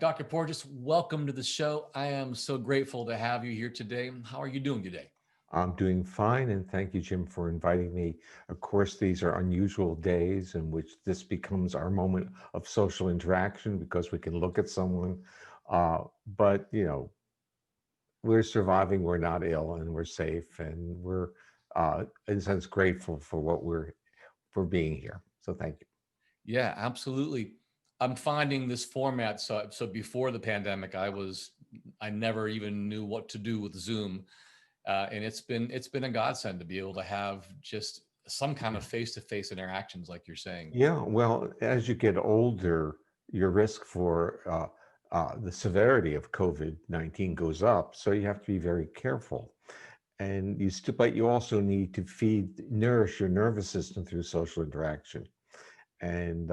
Dr. Porges, welcome to the show. I am so grateful to have you here today. How are you doing today? I'm doing fine, and thank you, Jim, for inviting me. Of course, these are unusual days in which this becomes our moment of social interaction because we can look at someone. But, we're surviving, we're not ill, and we're safe, and we're, in a sense, grateful for for being here. So thank you. Yeah, absolutely. I'm finding this format. So before the pandemic, I never even knew what to do with Zoom, and it's been a godsend to be able to have just some kind of face-to-face interactions, like you're saying. Yeah, well, as you get older, your risk for the severity of COVID-19 goes up. So you have to be very careful. And but you also need to nourish your nervous system through social interaction. And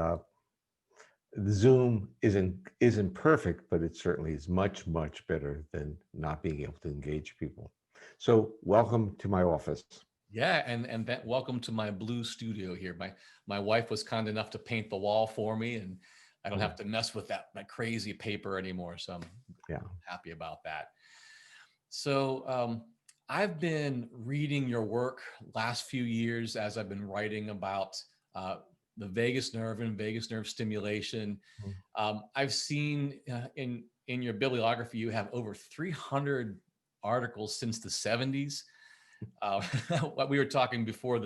the Zoom isn't perfect, but it certainly is much, much better than not being able to engage people. So welcome to my office. Yeah, and that, welcome to my blue studio here. My wife was kind enough to paint the wall for me, and I don't Oh, have to mess with that crazy paper anymore. So I'm yeah. happy about that. So I've been reading your work last few years as I've been writing about uh, the vagus nerve and vagus nerve stimulation. Mm. I've seen in your bibliography you have over 300 articles since the 70s. What we were talking before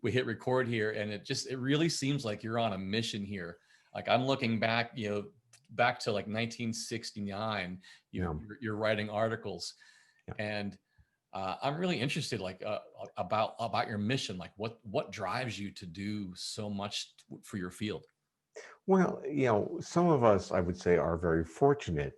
we hit record here, and it really seems like you're on a mission here. Like I'm looking back, back to like 1969. Yeah. You're writing articles, Yeah. and I'm really interested, like about your mission. Like what drives you to do so much for your field? Well, some of us, I would say, are very fortunate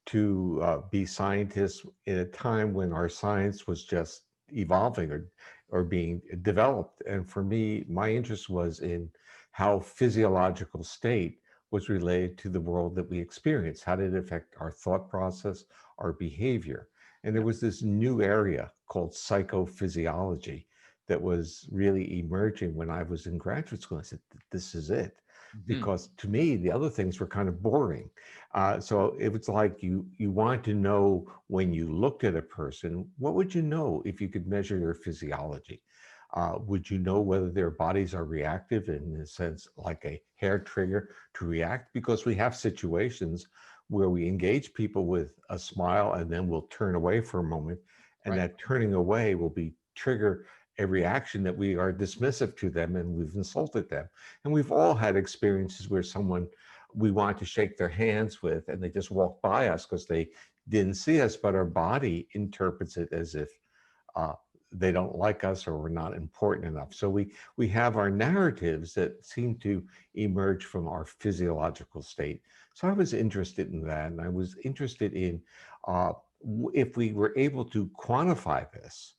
to be scientists in a time when our science was just evolving or being developed. And for me, my interest was in how physiological state was related to the world that we experience. How did it affect our thought process, our behavior? And there was this new area called psychophysiology that was really emerging when I was in graduate school. I said, this is it, Mhm. because to me the other things were kind of boring. So it was like you wanted to know, when you looked at a person, what would you know if you could measure their physiology? Would you know whether their bodies are reactive, in a sense like a hair trigger to react? Because we have situations where we engage people with a smile and then we'll turn away for a moment, and Right. that turning away will be trigger a reaction that we are dismissive to them and we've insulted them. And we've all had experiences where someone we want to shake their hands with and they just walk by us because they didn't see us, but our body interprets it as if uh, they don't like us or we're not important enough. So we have our narratives that seem to emerge from our physiological state. So I was interested in that, and I was interested in if we were able to quantify this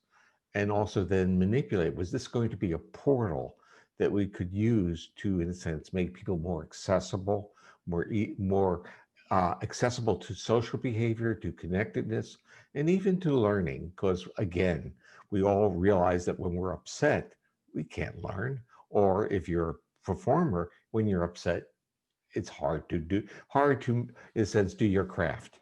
and also then manipulate. Was this going to be a portal that we could use to, in a sense, make people more accessible, more accessible to social behavior, to connectedness, and even to learning? Because again, we all realize that when we're upset, we can't learn. Or if you're a performer, when you're upset, it's hard to, in a sense, do your craft.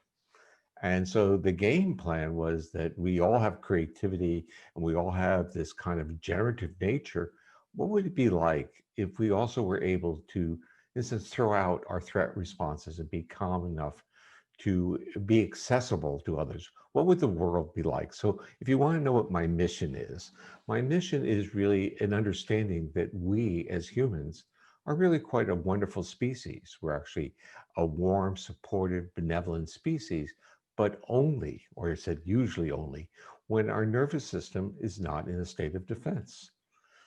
And so the game plan was that we all have creativity and we all have this kind of generative nature. What would it be like if we also were able to, in a sense, throw out our threat responses and be calm enough to be accessible to others? What would the world be like? So, if you want to know what my mission is really an understanding that we as humans are really quite a wonderful species. We're actually a warm, supportive, benevolent species, but only, or I said usually only, when our nervous system is not in a state of defense.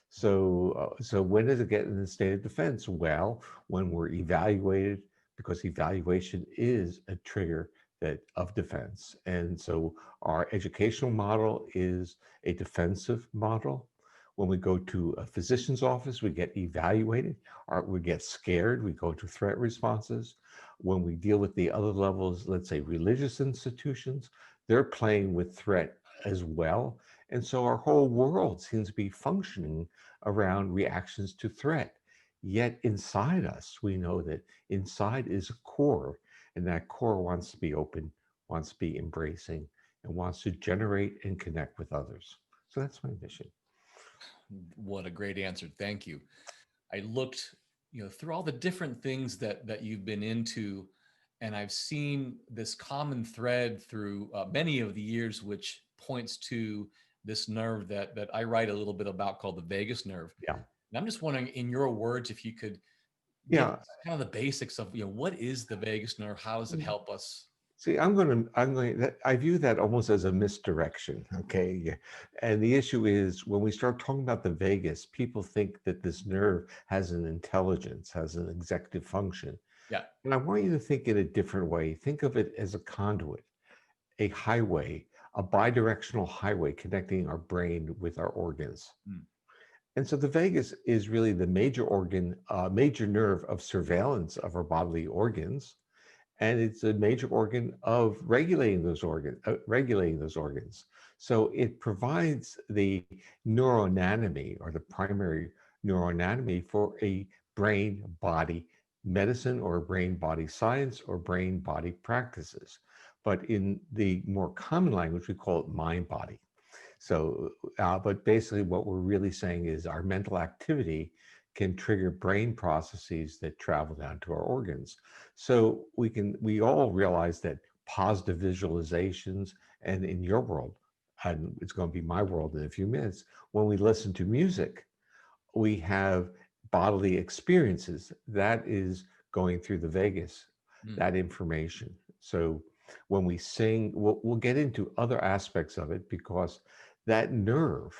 So when does it get in the state of defense? Well, when we're evaluated, because evaluation is a trigger of defense. And so our educational model is a defensive model. When we go to a physician's office, we get evaluated, or we get scared, we go to threat responses. When we deal with the other levels, let's say religious institutions, they're playing with threat as well. And so our whole world seems to be functioning around reactions to threat. Yet inside us, we know that inside is a core, and that core wants to be open, wants to be embracing, and wants to generate and connect with others. So that's my mission. What a great answer. Thank you. I looked, through all the different things that you've been into, and I've seen this common thread through many of the years, which points to this nerve that I write a little bit about called the vagus nerve. Yeah. And I'm just wondering, in your words, if you could give Yeah. kind of the basics of, what is the vagus nerve? How does it help us? See, I view that almost as a misdirection. Okay. Yeah. And the issue is when we start talking about the vagus, people think that this nerve has an intelligence, has an executive function. Yeah. And I want you to think in a different way. Think of it as a conduit, a highway, a bidirectional highway connecting our brain with our organs. Mm. And so the vagus is really the major organ, major nerve of surveillance of our bodily organs, and it's a major organ of regulating those organs. So it provides the neuroanatomy or the primary neuroanatomy for a brain body medicine or brain body science or brain body practices. But in the more common language, we call it mind body. So, but basically, what we're really saying is our mental activity can trigger brain processes that travel down to our organs. So we all realize that positive visualizations, and in your world, and it's going to be my world in a few minutes, when we listen to music, we have bodily experiences that is going through the vagus, Mm. that information. So when we sing, we'll get into other aspects of it because that nerve,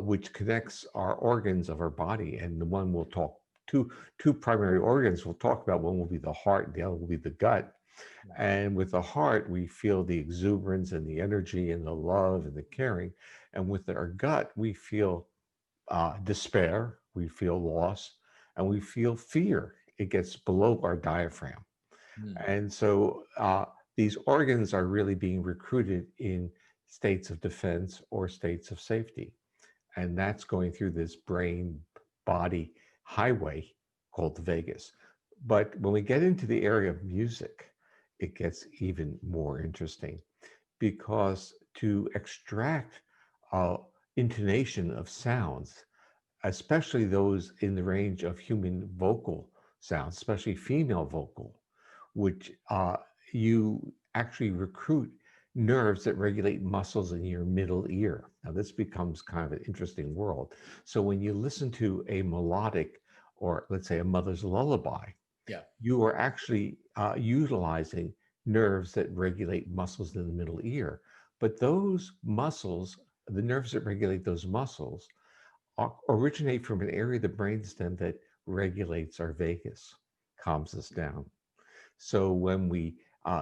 which connects our organs of our body, and the one we'll talk two primary organs we'll talk about. One will be the heart, the other will be the gut. And with the heart, we feel the exuberance and the energy and the love and the caring. And with our gut, we feel despair, we feel loss, and we feel fear. It gets below our diaphragm. Mm. And so these organs are really being recruited in states of defense or states of safety. And that's going through this brain body highway called the vagus. But when we get into the area of music, it gets even more interesting because to extract uh, intonation of sounds, especially those in the range of human vocal sounds, especially female vocal, which you actually recruit nerves that regulate muscles in your middle ear. Now, this becomes kind of an interesting world. So, when you listen to a melodic, or let's say a mother's lullaby, Yeah. you are actually utilizing nerves that regulate muscles in the middle ear. But those muscles, the nerves that regulate those muscles, originate from an area of the brainstem that regulates our vagus, calms us down. So when we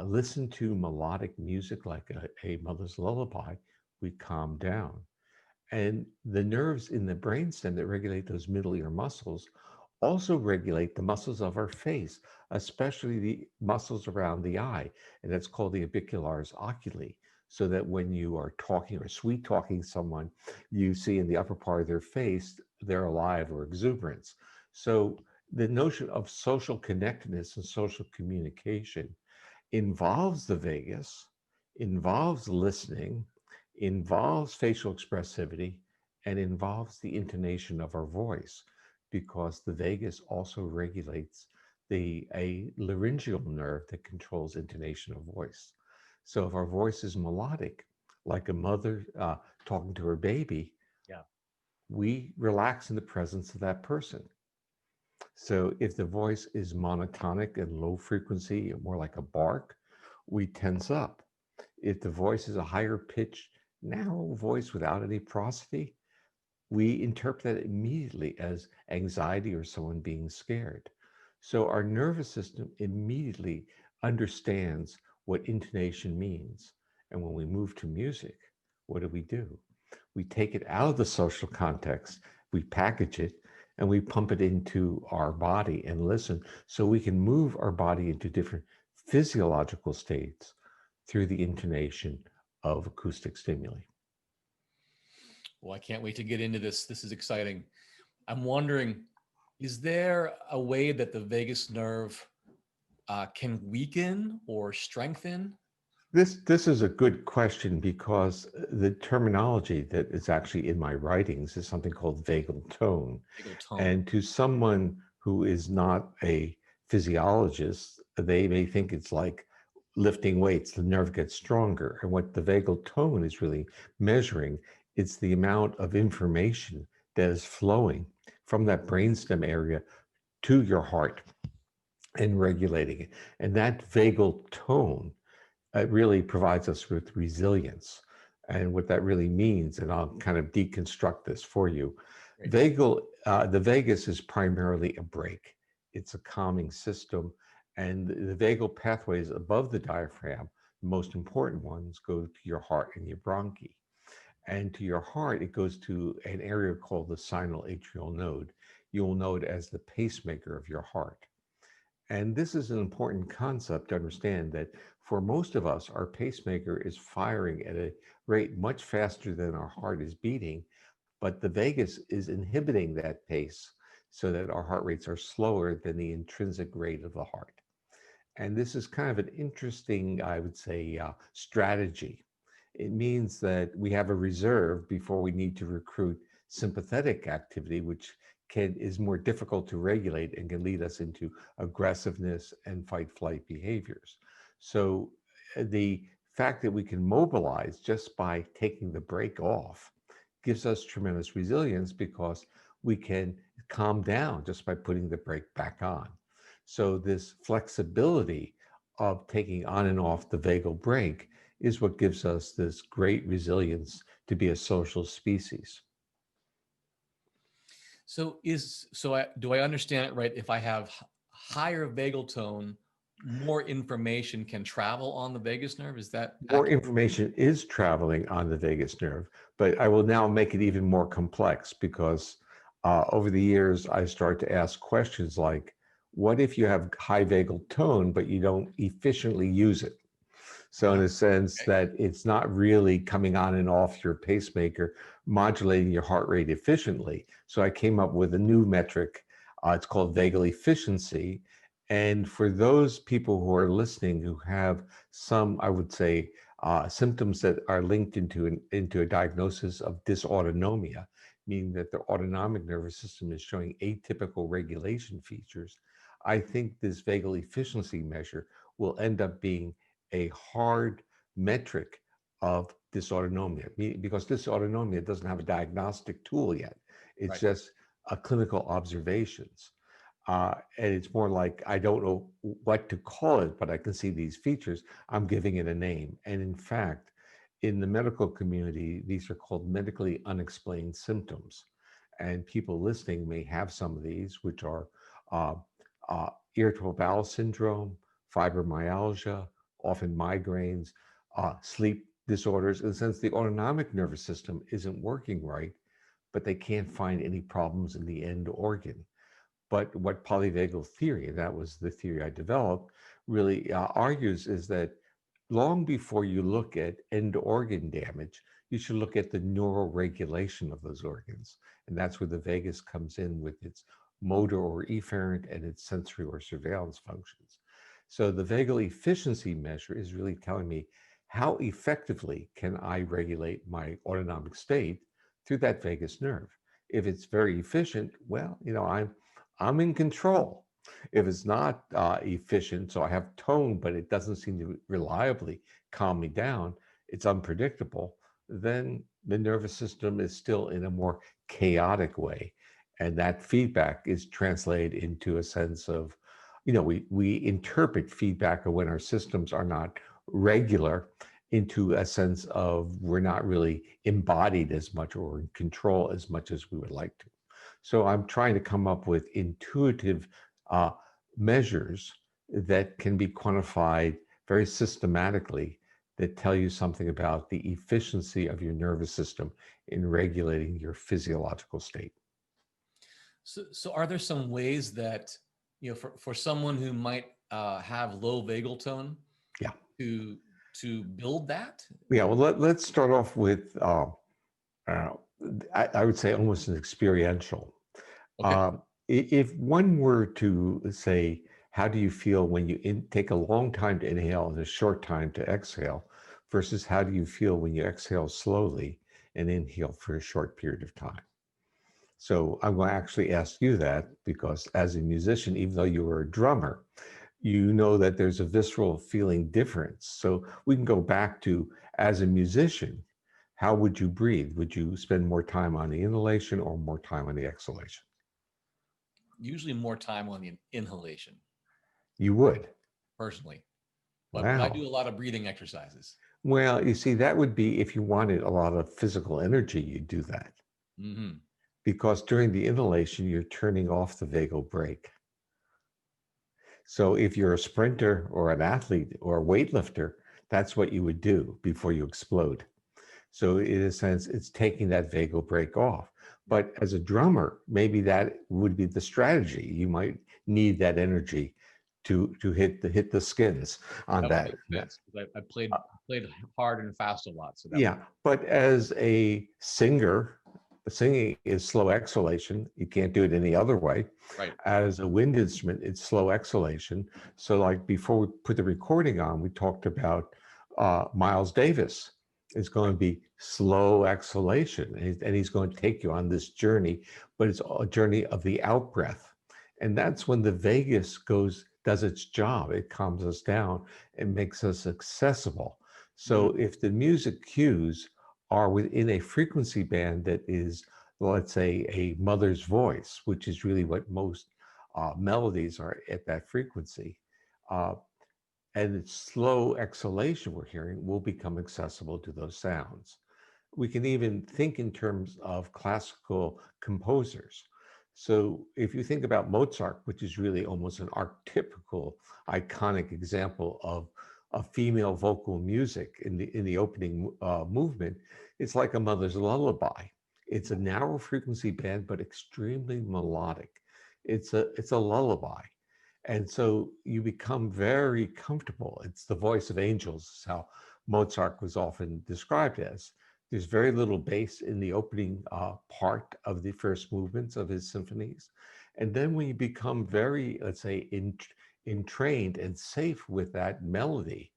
listen to melodic music like a mother's lullaby, we calm down. And the nerves in the brainstem that regulate those middle ear muscles also regulate the muscles of our face, especially the muscles around the eye. And that's called the orbicularis oculi. So that when you are talking or sweet talking someone, you see in the upper part of their face, they're alive or exuberance. So the notion of social connectedness and social communication involves the vagus, involves listening, involves facial expressivity, and involves the intonation of our voice, because the vagus also regulates a laryngeal nerve that controls intonation of voice. So if our voice is melodic, like a mother talking to her baby, Yeah. we relax in the presence of that person. So if the voice is monotonic and low frequency, more like a bark, we tense up. If the voice is a higher pitched, narrow voice without any prosody, we interpret that immediately as anxiety or someone being scared. So our nervous system immediately understands what intonation means. And when we move to music, what do? We take it out of the social context, we package it, and we pump it into our body and listen so we can move our body into different physiological states through the intonation of acoustic stimuli. Well, I can't wait to get into this. This is exciting. I'm wondering, Is there a way that the vagus nerve can weaken or strengthen? This is a good question because the terminology that is actually in my writings is something called vagal tone. Vagal tone. And to someone who is not a physiologist, they may think it's like lifting weights, the nerve gets stronger. And what the vagal tone is really measuring, it's the amount of information that is flowing from that brainstem area to your heart and regulating it. And that vagal tone really provides us with resilience. And what that really means, and I'll kind of deconstruct this for you. Great. The vagus is primarily a brake. It's a calming system, and the vagal pathways above the diaphragm, the most important ones, go to your heart and your bronchi. And to your heart, it goes to an area called the sinoatrial node. You'll know it as the pacemaker of your heart. And this is an important concept to understand that for most of us, our pacemaker is firing at a rate much faster than our heart is beating, but the vagus is inhibiting that pace so that our heart rates are slower than the intrinsic rate of the heart. And this is kind of an interesting, I would say, strategy. It means that we have a reserve before we need to recruit sympathetic activity, which is more difficult to regulate and can lead us into aggressiveness and fight flight behaviors. So the fact that we can mobilize just by taking the brake off gives us tremendous resilience because we can calm down just by putting the brake back on. So this flexibility of taking on and off the vagal brake is what gives us this great resilience to be a social species. Do I understand it right? If I have higher vagal tone, more information can travel on the vagus nerve. Is that More accurate? information is traveling on the vagus nerve, but I will now make it even more complex because over the years, I start to ask questions like, what if you have high vagal tone, but you don't efficiently use it? So in a sense Okay. that it's not really coming on and off your pacemaker, modulating your heart rate efficiently. So I came up with a new metric. It's called vagal efficiency. And for those people who are listening who have some, I would say, symptoms that are linked into a diagnosis of dysautonomia, meaning that their autonomic nervous system is showing atypical regulation features, I think this vagal efficiency measure will end up being a hard metric of dysautonomia, because dysautonomia doesn't have a diagnostic tool yet. It's Right. just a clinical observations. And it's more like, I don't know what to call it, but I can see these features. I'm giving it a name. And in fact, in the medical community, these are called medically unexplained symptoms. And people listening may have some of these, which are uh, irritable bowel syndrome, fibromyalgia, often migraines, sleep disorders, in the sense the autonomic nervous system isn't working right, but they can't find any problems in the end organ. But what polyvagal theory, and that was the theory I developed, really argues is that long before you look at end organ damage, you should look at the neural regulation of those organs. And that's where the vagus comes in with its motor or efferent and its sensory or surveillance functions. So the vagal efficiency measure is really telling me how effectively can I regulate my autonomic state through that vagus nerve. If it's very efficient, well, I'm in control. If it's not efficient, so I have tone, but it doesn't seem to reliably calm me down, it's unpredictable, then the nervous system is still in a more chaotic way. And that feedback is translated into a sense of, we interpret feedback of when our systems are not regular into a sense of we're not really embodied as much or in control as much as we would like to. So I'm trying to come up with intuitive uh, measures that can be quantified very systematically that tell you something about the efficiency of your nervous system in regulating your physiological state. So are there some ways that, for someone who might have low vagal tone Yeah. to build that? Yeah. Well, let's start off with, uh, I would say, almost an experiential. Okay. If one were to say, how do you feel when you take a long time to inhale and a short time to exhale, versus how do you feel when you exhale slowly and inhale for a short period of time? So I'm going to actually ask you that because as a musician, even though you were a drummer, you know that there's a visceral feeling difference. So we can go back to, as a musician, how would you breathe? Would you spend more time on the inhalation or more time on the exhalation? Usually more time on the inhalation, You would. personally, but I Wow. do a lot of breathing exercises. Well, you see, that would be if you wanted a lot of physical energy, you'd do that. Hmm. Because during the inhalation, you're turning off the vagal brake. So if you're a sprinter or an athlete or a weightlifter, that's what you would do before you explode. So in a sense, it's taking that vagal brake off. Right. But as a drummer, maybe that would be the strategy. You might need that energy to hit the skins on That would that. make sense because I played hard and fast a lot, so that would. Yeah, but as a singer, singing is slow exhalation. You can't do it any other way. Right. As a wind instrument, it's slow exhalation. So, like before we put the recording on, we talked about Miles Davis. It's going to be slow exhalation, and he's going to take you on this journey, but it's a journey of the out breath, and that's when the vagus does its job. It calms us down and makes us accessible. Mm. So if the music cues are within a frequency band that is, let's say, a mother's voice, which is really what most melodies are at that frequency, uh, and it's slow exhalation we're hearing will become accessible to those sounds. We can even think in terms of classical composers. So if you think about Mozart, which is really almost an archetypical, iconic example of a female vocal music in the opening movement, it's like a mother's lullaby. It's a narrow frequency band, but extremely melodic. It's a lullaby. And so you become very comfortable. It's the voice of angels, is how Mozart was often described as. There's very little bass in the opening part of the first movements of his symphonies. And then when you become very, let's say, entrained and safe with that melody,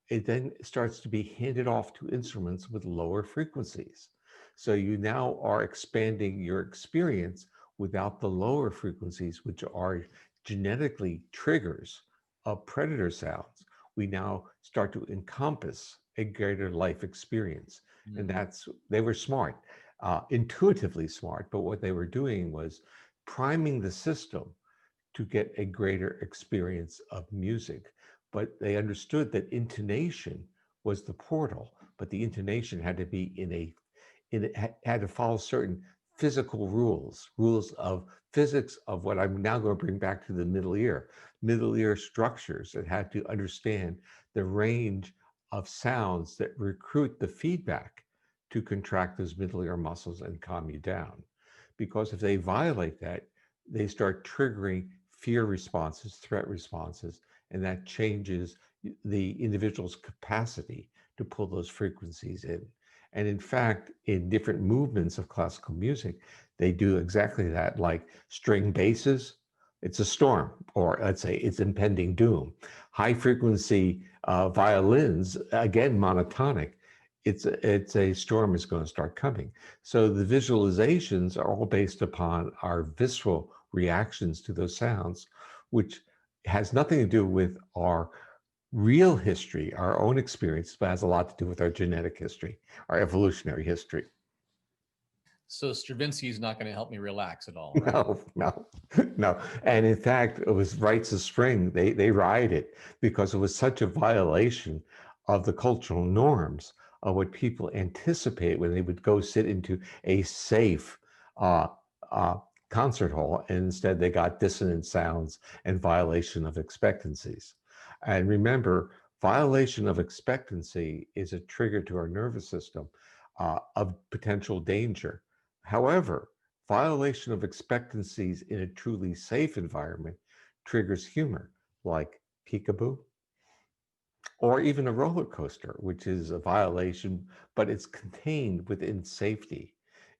it then starts to be handed off to instruments with lower frequencies. So you now are expanding your experience without the lower frequencies, which are genetically triggers of predator sounds. We now start to encompass a greater life experience. And Mm. that's, they were smart, intuitively smart, but what they were doing was priming the system to get a greater experience of music. But they understood that intonation was the portal, but the intonation had to be had to follow certain physical rules of physics of what I'm now going to bring back to the middle ear structures that had to understand the range of sounds that recruit the feedback to contract those middle ear muscles and calm you down. Because if they violate that, they start triggering fear responses, threat responses, and that changes the individual's capacity to pull those frequencies in. And in fact, in different movements of classical music, they do exactly that, like string basses, it's a storm, or let's say it's impending doom. High frequency violins, again, monotonic, it's a storm is going to start coming. So the visualizations are all based upon our visceral reactions to those sounds, which has nothing to do with our real history, our own experience, but has a lot to do with our genetic history, our evolutionary history. So Stravinsky is not going to help me relax at all, right? No, no, no. And in fact, it was Rites of Spring. They rioted because it was such a violation of the cultural norms of what people anticipate when they would go sit into a safe uh, uh, concert hall, and instead they got dissonant sounds and violation of expectancies. And remember, violation of expectancy is a trigger to our nervous system of potential danger. However, violation of expectancies in a truly safe environment triggers humor, like peekaboo, or even a roller coaster, which is a violation, but it's contained within safety.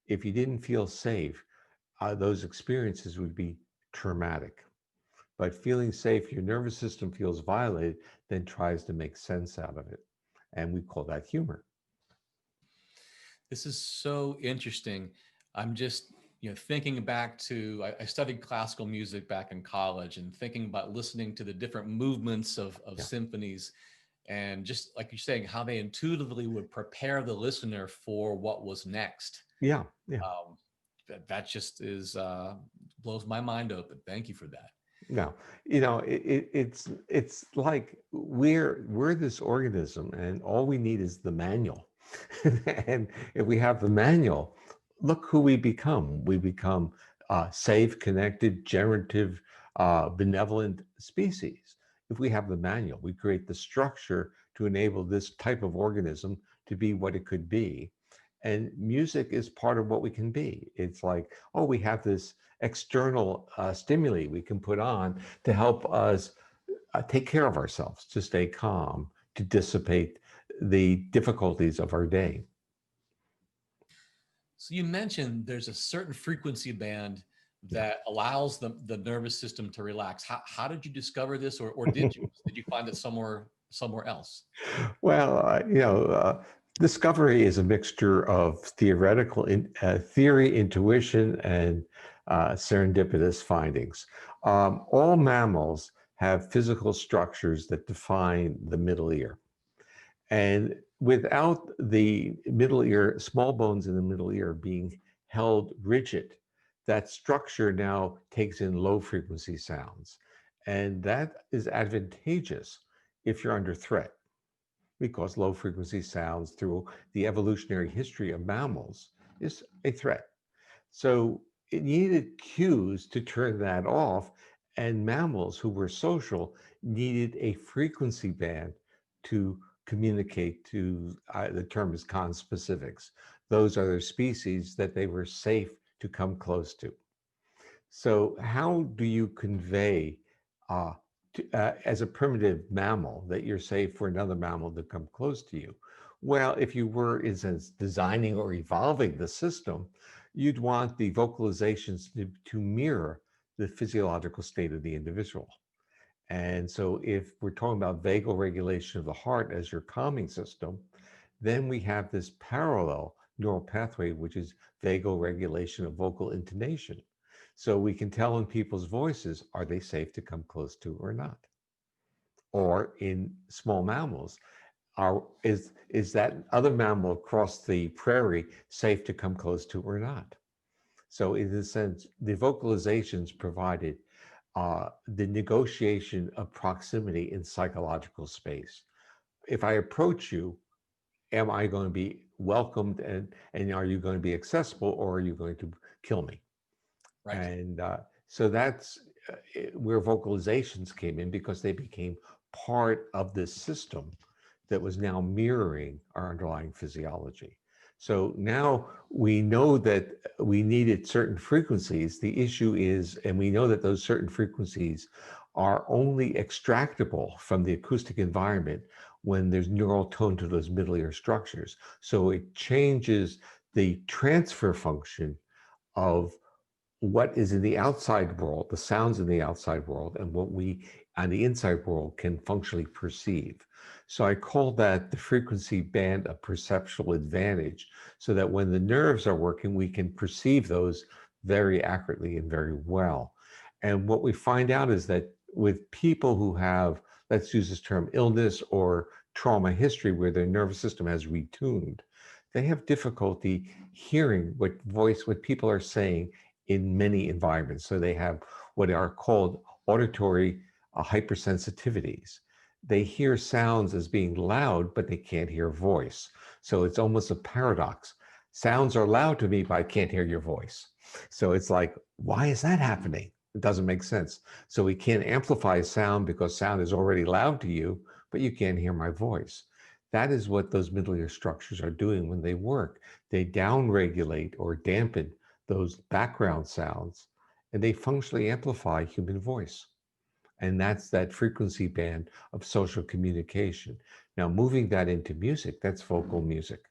If you didn't feel safe, those experiences would be traumatic. But feeling safe, your nervous system feels violated, then tries to make sense out of it. And we call that humor. This is so interesting. I'm just, thinking back to, I studied classical music back in college and thinking about listening to the different movements of Yeah. symphonies, and just like you're saying, how they intuitively would prepare the listener for what was next. Yeah. Yeah. That just is, blows my mind open. Thank you for that. No, it's like we're this organism, and all we need is the manual. And if we have the manual, look who we become. We become safe, connected, generative, benevolent species. If we have the manual, we create the structure to enable this type of organism to be what it could be. And music is part of what we can be. It's like, oh, we have this external stimuli we can put on to help us take care of ourselves, to stay calm, to dissipate the difficulties of our day. So you mentioned there's a certain frequency band that allows the nervous system to relax. How did you discover this, or did you find it somewhere else? Well, discovery is a mixture of theory, intuition, and serendipitous findings. All mammals have physical structures that define the middle ear. And without the middle ear, small bones in the middle ear being held rigid, that structure now takes in low frequency sounds. And that is advantageous if you're under threat, because low frequency sounds through the evolutionary history of mammals is a threat. So it needed cues to turn that off, and mammals who were social needed a frequency band to communicate to, the term is conspecifics. Those are the species that they were safe to come close to. So how do you convey uh, as a primitive mammal that you're safe for another mammal to come close to you? Well, if you were, in a sense, designing or evolving the system, you'd want the vocalizations to mirror the physiological state of the individual. And so if we're talking about vagal regulation of the heart as your calming system, then we have this parallel neural pathway, which is vagal regulation of vocal intonation. So we can tell in people's voices, are they safe to come close to or not? Or in small mammals, is that other mammal across the prairie safe to come close to or not? So in a sense, the vocalizations provided the negotiation of proximity in psychological space. If I approach you, am I going to be welcomed, and are you going to be accessible, or are you going to kill me? Right. And so that's where vocalizations came in, because they became part of this system that was now mirroring our underlying physiology. So now we know that we needed certain frequencies. The issue is, and we know that those certain frequencies are only extractable from the acoustic environment when there's neural tone to those middle ear structures. So it changes the transfer function of what is in the outside world, the sounds in the outside world, and what we on the inside world can functionally perceive. So I call that the frequency band of perceptual advantage, so that when the nerves are working, we can perceive those very accurately and very well. And what we find out is that with people who have, let's use this term, illness or trauma history, where their nervous system has retuned, they have difficulty hearing what people are saying in many environments. So they have what are called auditory hypersensitivities. They hear sounds as being loud, but they can't hear voice. So it's almost a paradox. Sounds are loud to me, but I can't hear your voice. So it's like, why is that happening? It doesn't make sense. So we can't amplify sound because sound is already loud to you, but you can't hear my voice. That is what those middle ear structures are doing when they work. They downregulate or dampen those background sounds, and they functionally amplify human voice. And that's that frequency band of social communication. Now, moving that into music, that's vocal music.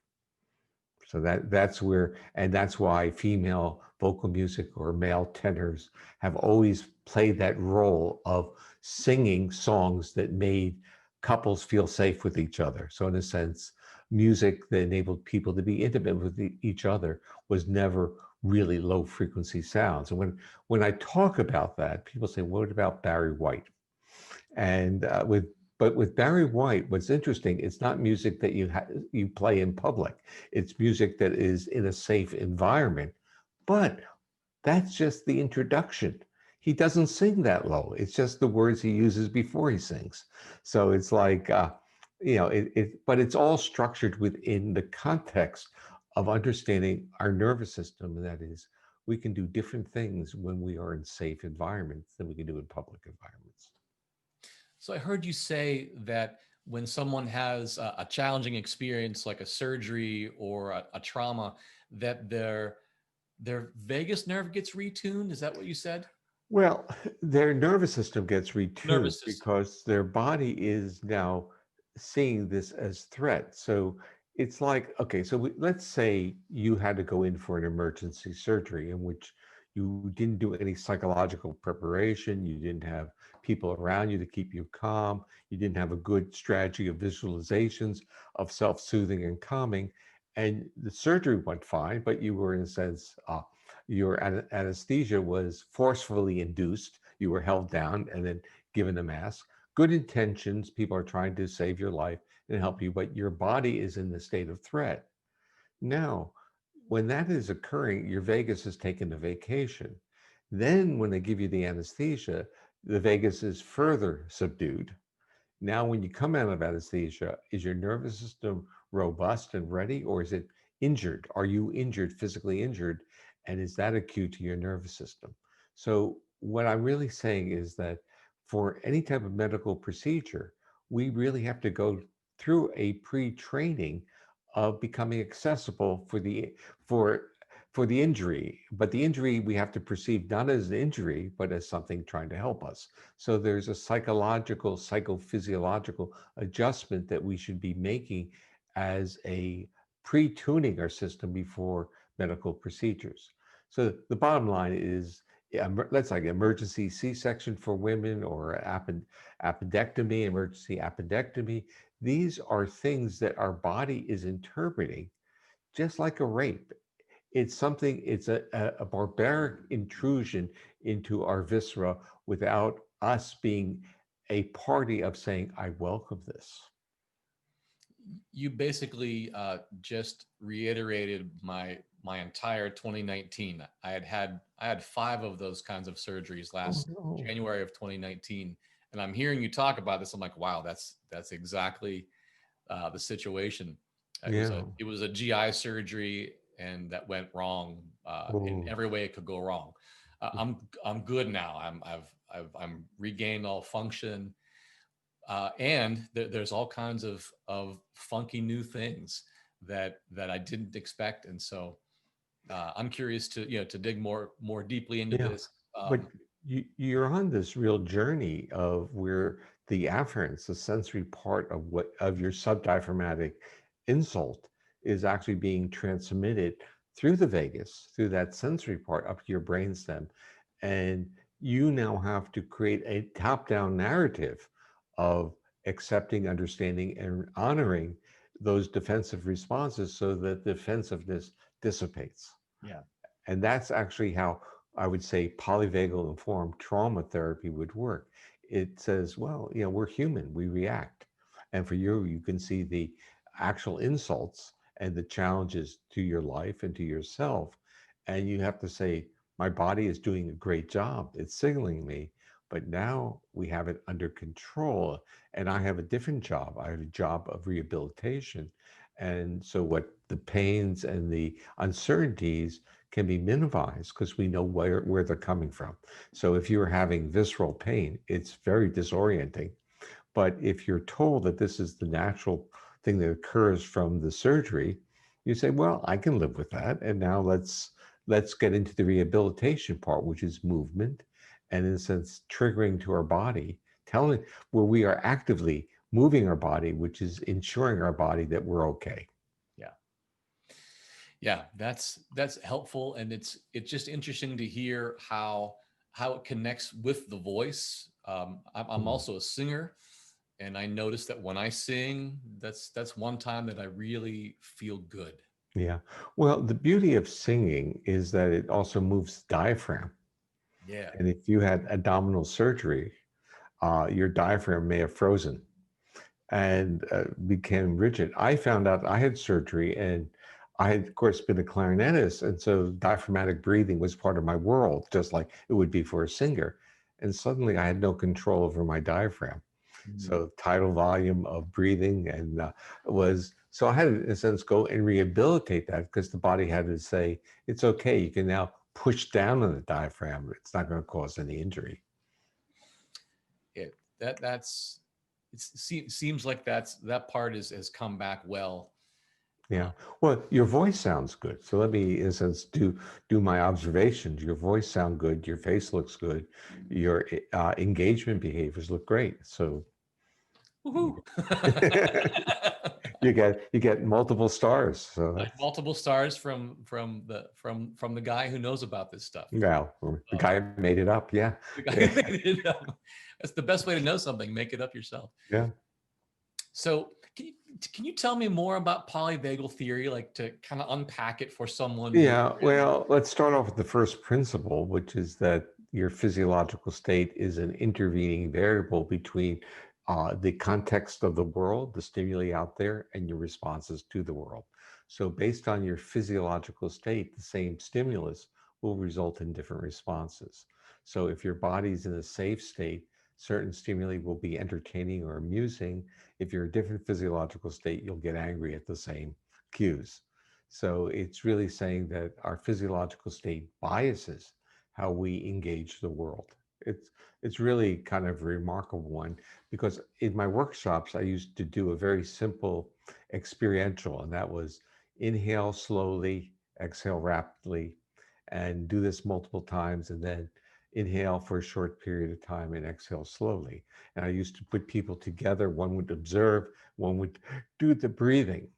So that's where, and that's why female vocal music or male tenors have always played that role of singing songs that made couples feel safe with each other. So in a sense, music that enabled people to be intimate with each other was never really low frequency sounds. And when I talk about that, people say, "What about Barry White?" And with Barry White, what's interesting, it's not music that you play in public. It's music that is in a safe environment. But that's just the introduction. He doesn't sing that low. It's just the words he uses before he sings. So it's like, but it's all structured within the context of understanding our nervous system. And that is, we can do different things when we are in safe environments than we can do in public environments. So I heard you say that when someone has a challenging experience like a surgery or a trauma, that their vagus nerve gets retuned. Is that what you said? Well, their nervous system gets retuned Nervous system. because their body is now seeing this as threat. So it's like, okay, so let's say you had to go in for an emergency surgery in which you didn't do any psychological preparation, you didn't have people around you to keep you calm, you didn't have a good strategy of visualizations, of self-soothing and calming, and the surgery went fine, but you were in a sense your anesthesia was forcefully induced. You were held down and then given a mask. Good intentions, people are trying to save your life and help you, but your body is in the state of threat. Now, when that is occurring, your vagus is taking a vacation. Then, when they give you the anesthesia, the vagus is further subdued. Now, when you come out of anesthesia, is your nervous system robust and ready, or is it injured? Are you injured, physically injured? And is that acute to your nervous system? So, what I'm really saying is that for any type of medical procedure, we really have to go through a pre-training of becoming accessible for for the injury, but the injury we have to perceive not as an injury, but as something trying to help us. So there's a psychological, psychophysiological adjustment that we should be making as a pre-tuning our system before medical procedures. So the bottom line is, let's like emergency C-section for women or appendectomy, emergency appendectomy. These are things that our body is interpreting just like a rape. It's something, it's a barbaric intrusion into our viscera without us being a party of saying, I welcome this. You basically just reiterated my entire 2019. I had 5 of those kinds of surgeries Oh, last no. January of 2019, and I'm hearing you talk about this. I'm like, wow, that's exactly the situation. Yeah. It was a GI surgery, and that went wrong in Oh, every way it could go wrong. I'm good now. I'm regained all function. And there's all kinds of funky new things that I didn't expect, and so I'm curious to to dig more deeply into yeah. this. But you're on this real journey of where the afferents, the sensory part of your subdiaphragmatic insult is actually being transmitted through the vagus, through that sensory part up to your brainstem. And you now have to create a top-down narrative of accepting, understanding, and honoring those defensive responses so that defensiveness dissipates. Yeah. And that's actually how I would say polyvagal informed trauma therapy would work. It says, well, we're human, we react. And for you, you can see the actual insults and the challenges to your life and to yourself. And you have to say, my body is doing a great job. It's signaling me, but now we have it under control. And I have a different job. I have a job of rehabilitation. And so, what the pains and the uncertainties can be minimized because we know where they're coming from. So if you're having visceral pain, it's very disorienting. But if you're told that this is the natural thing that occurs from the surgery, you say, well, I can live with that. And now let's get into the rehabilitation part, which is movement and in a sense triggering to our body, telling where we are actively moving our body, which is ensuring our body that we're okay. Yeah. Yeah, that's helpful, and it's just interesting to hear how it connects with the voice. I'm Hmm. also a singer, and I notice that when I sing, that's one time that I really feel good. Yeah. Well, the beauty of singing is that it also moves the diaphragm. Yeah. And if you had abdominal surgery, your diaphragm may have frozen and became rigid. I found out I had surgery, and I had, of course, been a clarinetist. And so diaphragmatic breathing was part of my world, just like it would be for a singer. And suddenly I had no control over my diaphragm. Mm. So tidal volume of breathing and was so I had to, in a sense, go and rehabilitate that because the body had to say it's okay. You can now push down on the diaphragm. It's not going to cause any injury. It that's seems like that part is has come back well. Yeah. Uh, Well, your voice sounds good. So let me, in a sense, do my observations. Your voice sound good. Your face looks good. Your engagement behaviors look great. So Woohoo! you get multiple stars. So that's Multiple stars from the guy who knows about this stuff. well, the Uh, guy made it up. Yeah. the guy who made it up. That's the best way to know something. Make it up yourself. Yeah. So, can you tell me more about polyvagal theory, like to kind of unpack it for someone who? Yeah, well, let's start off with the first principle, which is that your physiological state is an intervening variable between the context of the world, the stimuli out there, and your responses to the world. So, based on your physiological state, the same stimulus will result in different responses. So, if your body's in a safe state, certain stimuli will be entertaining or amusing. If you're a different physiological state, you'll get angry at the same cues. So it's really saying that our physiological state biases how we engage the world. It's really kind of a remarkable one because in my workshops I used to do a very simple experiential, and that was inhale slowly, exhale rapidly, and do this multiple times, and then inhale for a short period of time and exhale slowly. And I used to put people together. One would observe, one would do the breathing,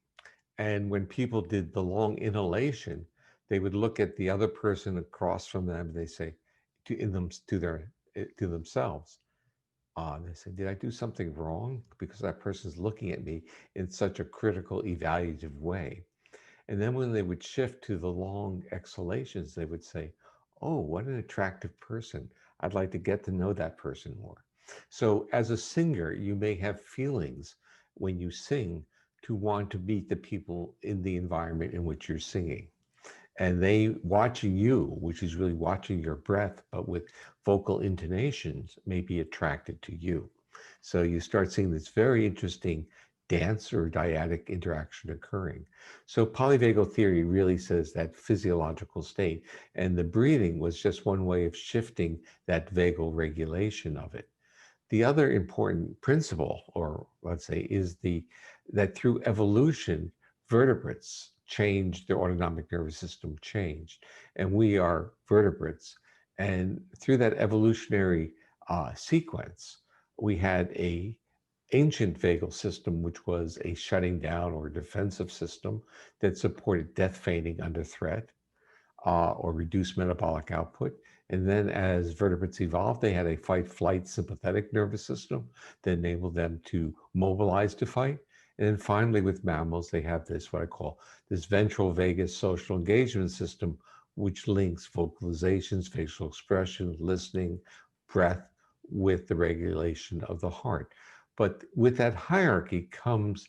and when people did the long inhalation, they would look at the other person across from them. And they say to themselves, they say, "Did I do something wrong?" Because that person's looking at me in such a critical, evaluative way. And then when they would shift to the long exhalations, they would say, "Oh, what an attractive person. I'd like to get to know that person more." So, as a singer, you may have feelings when you sing to want to meet the people in the environment in which you're singing. And they watching you, which is really watching your breath, but with vocal intonations, may be attracted to you. So you start seeing this very interesting dance or dyadic interaction occurring. So polyvagal theory really says that physiological state, and the breathing was just one way of shifting that vagal regulation of it. The other important principle, or let's say, is the that through evolution, vertebrates changed, their autonomic nervous system changed, and we are vertebrates. And through that evolutionary sequence, we had a ancient vagal system, which was a shutting down or defensive system that supported death feigning under threat or reduce metabolic output. And then as vertebrates evolved, they had a fight flight sympathetic nervous system that enabled them to mobilize to fight. And then finally, with mammals, they have this, what I call this ventral vagus social engagement system, which links vocalizations, facial expression, listening, breath with the regulation of the heart. But with that hierarchy comes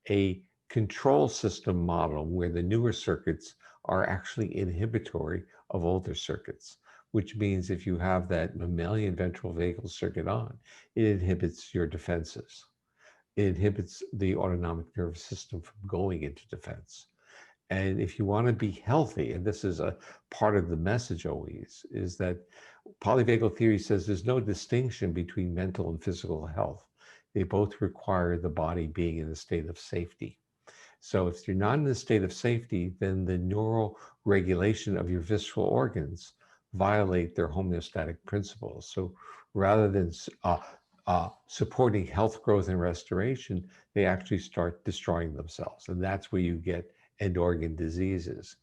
a control system model where the newer circuits are actually inhibitory of older circuits, which means if you have that mammalian ventral vagal circuit on, it inhibits your defenses. It inhibits the autonomic nervous system from going into defense. And if you want to be healthy, and this is a part of the message always, is that polyvagal theory says there's no distinction between mental and physical health. They both require the body being in a state of safety. So if you're not in a state of safety, then the neural regulation of your visceral organs violate their homeostatic principles. So rather than supporting health growth and restoration, they actually start destroying themselves. And that's where you get end organ diseases.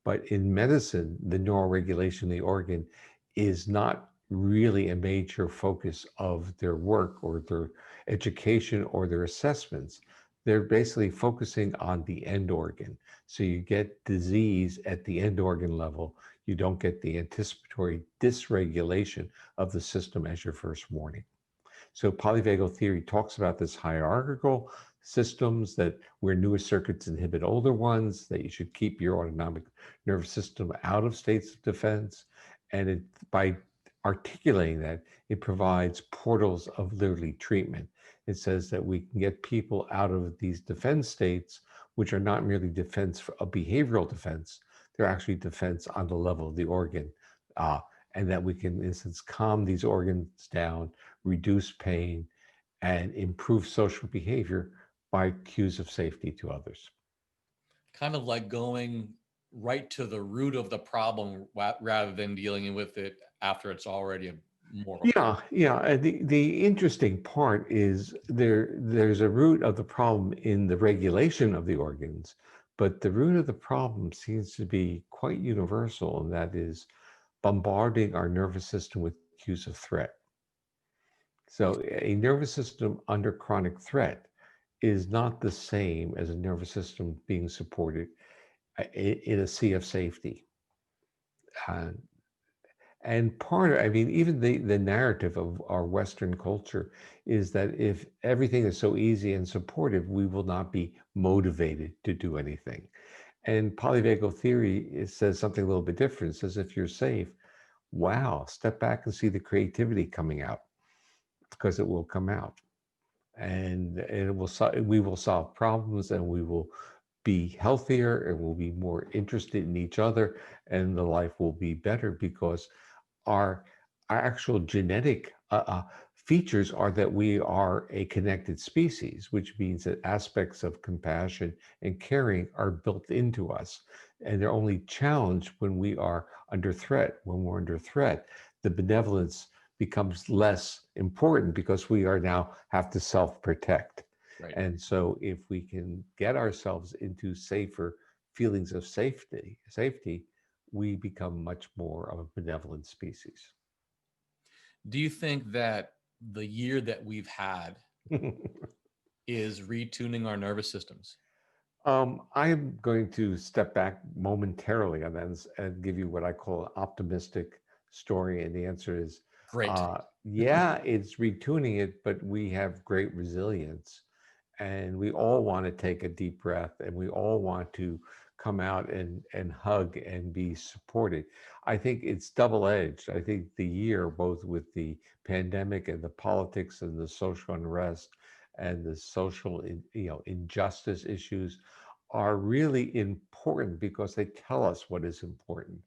But in medicine, the neuroregulation of the organ is not really a major focus of their work or their education or their assessments. They're basically focusing on the end organ. So you get disease at the end organ level. You don't get the anticipatory dysregulation of the system as your first warning. So polyvagal theory talks about this hierarchical systems that where newer circuits inhibit older ones, that you should keep your autonomic nervous system out of states of defense. And by articulating that, it provides portals of literally treatment. It says that we can get people out of these defense states, which are not merely defense for a behavioral defense, they're actually defense on the level of the organ. Uh, and that we can, in instance, calm these organs down, reduce pain, and improve social behavior by cues of safety to others. Kind of like going right to the root of the problem rather than dealing with it after it's already more of a problem. Yeah. And the interesting part is there's a root of the problem in the regulation of the organs, but the root of the problem seems to be quite universal, and that is bombarding our nervous system with cues of threat. So a nervous system under chronic threat is not the same as a nervous system being supported in a sea of safety. Uh, and part of, I mean, even the narrative of our Western culture is that if everything is so easy and supportive, we will not be motivated to do anything. And polyvagal theory it says something a little bit different. It says if you're safe, wow, step back and see the creativity coming out because it will come out. And it will we will solve problems, and we will be healthier, and we'll be more interested in each other, and the life will be better because our our actual genetic features are that we are a connected species, which means that aspects of compassion and caring are built into us, and they're only challenged when we are under threat. When we're under threat, the benevolence becomes less important because we are now have to self-protect. Right. And so if we can get ourselves into safer feelings of safety, we become much more of a benevolent species. Do you think that the year that we've had is retuning our nervous systems? I'm going to step back momentarily on that and give you what I call an optimistic story. And the answer is Great. yeah, it's retuning it, but we have great resilience. And we all want to take a deep breath, and we all want to come out and hug and be supported. I think it's double edged. I think the year, both with the pandemic and the politics and the social unrest and the social injustice issues, are really important because they tell us what is important.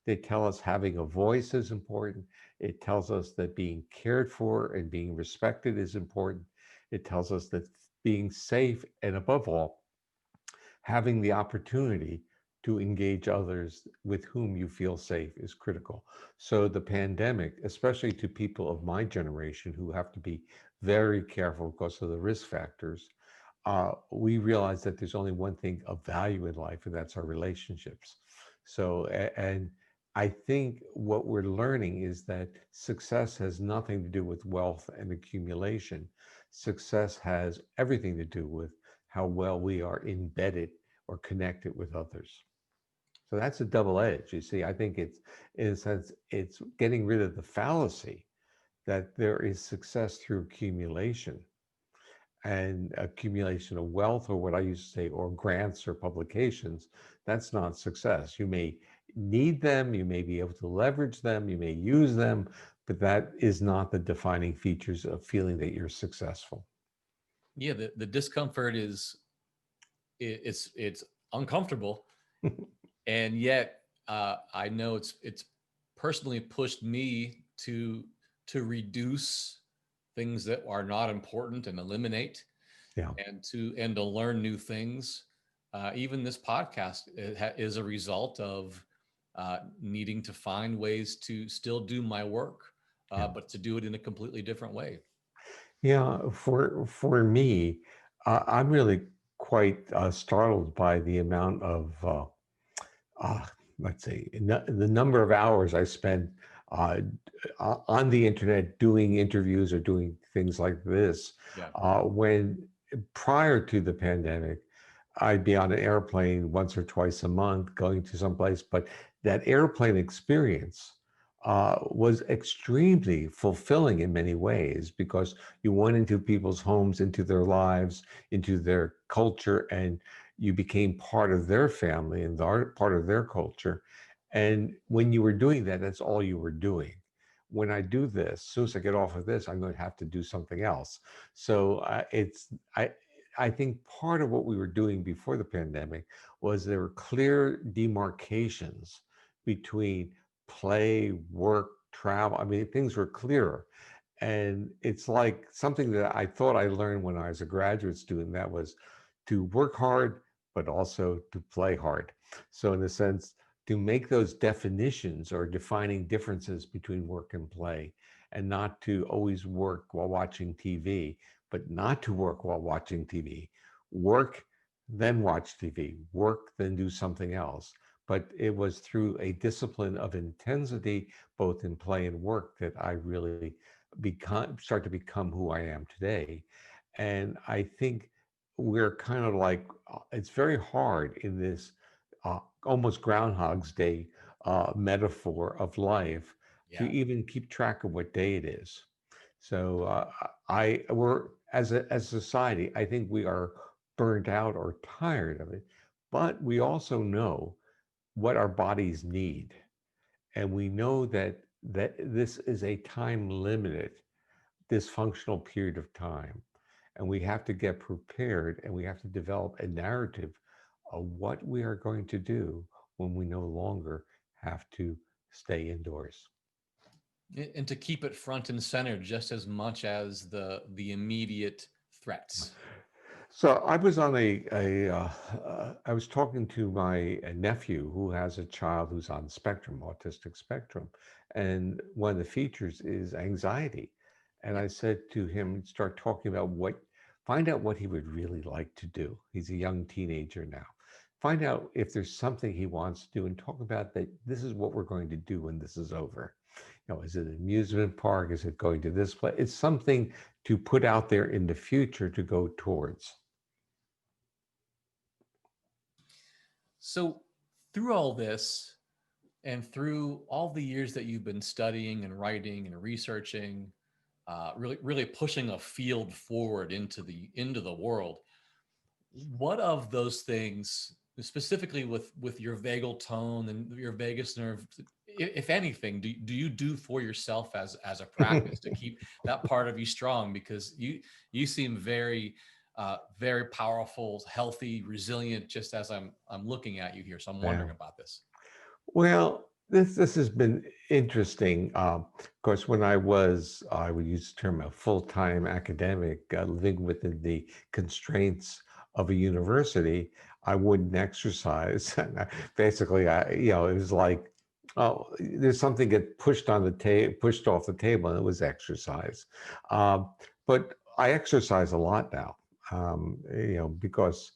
They tell us having a voice is important. It tells us that being cared for and being respected is important. It tells us that being safe, and above all, having the opportunity to engage others with whom you feel safe is critical. So the pandemic, especially to people of my generation who have to be very careful because of the risk factors, we realize that there's only one thing of value in life, and that's our relationships. So, and I think what we're learning is that success has nothing to do with wealth and accumulation. Success has everything to do with how well we are embedded or connected with others. So that's a double edge. You see, I think it's, in a sense, it's getting rid of the fallacy that there is success through accumulation and accumulation of wealth, or what I used to say, or grants or publications. That's not success. You may need them, you may be able to leverage them, you may use them, but that is not the defining features of feeling that you're successful. Yeah, the discomfort is it's uncomfortable, and yet I know it's personally pushed me to reduce things that are not important and eliminate, Yeah. and to learn new things. Even this podcast is a result of needing to find ways to still do my work, Yeah. but to do it in a completely different way. Yeah, for me, I'm really quite startled by the amount of, uh, let's say, the number of hours I spend uh, on the internet doing interviews or doing things like this. Yeah. When prior to the pandemic, I'd be on an airplane once or twice a month going to someplace, but that airplane experience was extremely fulfilling in many ways because you went into people's homes, into their lives, into their culture, and you became part of their family and part of their culture. And when you were doing that, that's all you were doing. When I do this, as soon as I get off of this, I'm going to have to do something else. So I think part of what we were doing before the pandemic was there were clear demarcations between play, work, travel. I mean, things were clearer. And it's like something that I thought I learned when I was a graduate student, that was to work hard, but also to play hard. So in a sense, to make those definitions or defining differences between work and play, and not to always work while watching TV, but not to work while watching TV. Work, then watch TV. Work, then do something else. But it was through a discipline of intensity, both in play and work, that I really start to become who I am today. And I think we're kind of like, it's very hard in this almost Groundhog's Day metaphor of life to Yeah. even keep track of what day it is. So we're as a society, I think we are burnt out or tired of it, but we also know what our bodies need, and we know that this is a time limited, dysfunctional period of time, and we have to get prepared, and we have to develop a narrative of what we are going to do when we no longer have to stay indoors. And to keep it front and center just as much as the immediate threats. So I was on I was talking to my nephew who has a child who's on spectrum, autistic spectrum, and one of the features is anxiety. And Yeah. I said to him, start talking about find out what he would really like to do. He's a young teenager now. Find out if there's something he wants to do and talk about that. This is what we're going to do when this is over. Is it an amusement park? Is it going to this place? It's something to put out there in the future to go towards. So through all this and through all the years that you've been studying and writing and researching, really pushing a field forward into the world, what of those things, specifically with your vagal tone and your vagus nerve, if anything, do you do for yourself as a practice to keep that part of you strong? Because you seem very powerful, healthy, resilient, just as I'm looking at you here. So I'm Yeah. wondering about this. Well, this has been interesting. Of course, when I would use the term a full-time academic, living within the constraints of a university, I wouldn't exercise. Basically, it was like, oh, there's something get pushed off the table, and it was exercise. But I exercise a lot now, because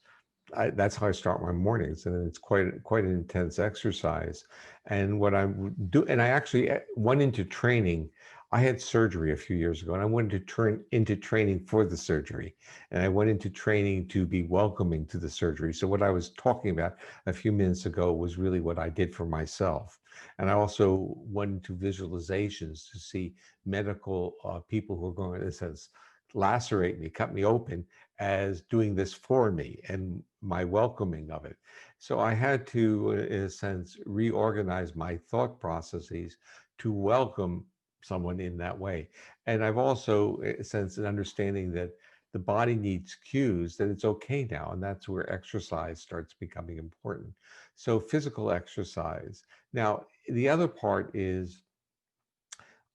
that's how I start my mornings, and it's quite an intense exercise. And what I would do, and I actually went into training. I had surgery a few years ago, and I went to turn into training for the surgery, and I went into training to be welcoming to the surgery. So what I was talking about a few minutes ago was really what I did for myself. And I also went into visualizations to see medical people who are going, in a sense, lacerate me, cut me open, as doing this for me and my welcoming of it. So I had to, in a sense, reorganize my thought processes to welcome someone in that way. And I've also, in a sense, an understanding that the body needs cues, that it's okay now. And that's where exercise starts becoming important. So physical exercise. Now, the other part is,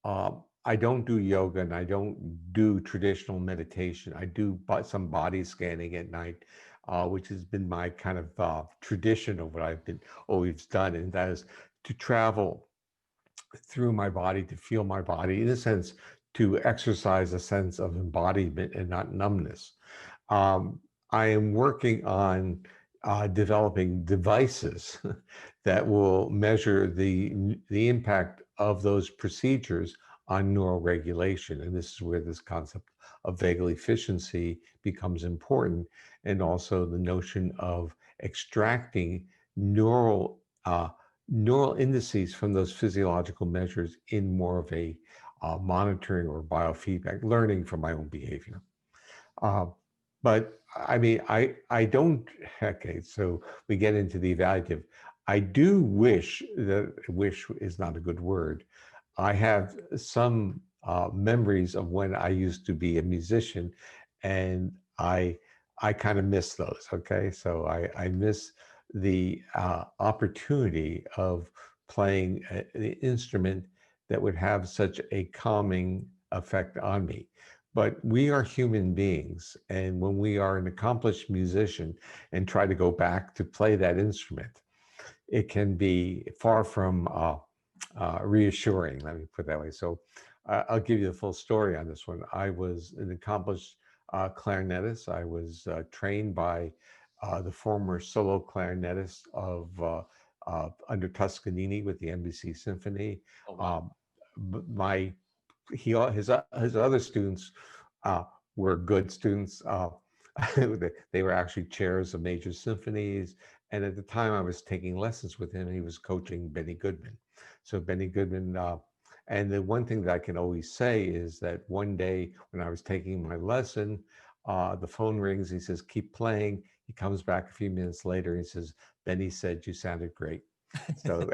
I don't do yoga and I don't do traditional meditation. I do some body scanning at night, which has been my kind of tradition of what I've been always done, and that is to travel through my body, to feel my body, in a sense, to, exercise a sense of embodiment and not numbness. Um, I am working on developing devices that will measure the impact of those procedures on neural regulation. And this is where this concept of vagal efficiency becomes important, and also the notion of extracting neural neural indices from those physiological measures in more of a monitoring or biofeedback, learning from my own behavior. Uh, but I mean, I don't, okay, so we get into the evaluative. I do wish that, wish is not a good word. I have some memories of when I used to be a musician, and I kind of miss those, okay? So I miss the opportunity of playing an instrument that would have such a calming effect on me. But we are human beings, and when we are an accomplished musician and try to go back to play that instrument, it can be far from reassuring, let me put it that way. So I'll give you the full story on this one. I was an accomplished clarinetist. I was trained by the former solo clarinetist of under Toscanini with the NBC Symphony. Oh, wow. Um, my his other students were good students. They were actually chairs of major symphonies. And at the time I was taking lessons with him, he was coaching Benny Goodman. So Benny Goodman, and the one thing that I can always say is that one day when I was taking my lesson, the phone rings. He says, "Keep playing." He comes back a few minutes later. He says, "Benny said you sounded great." So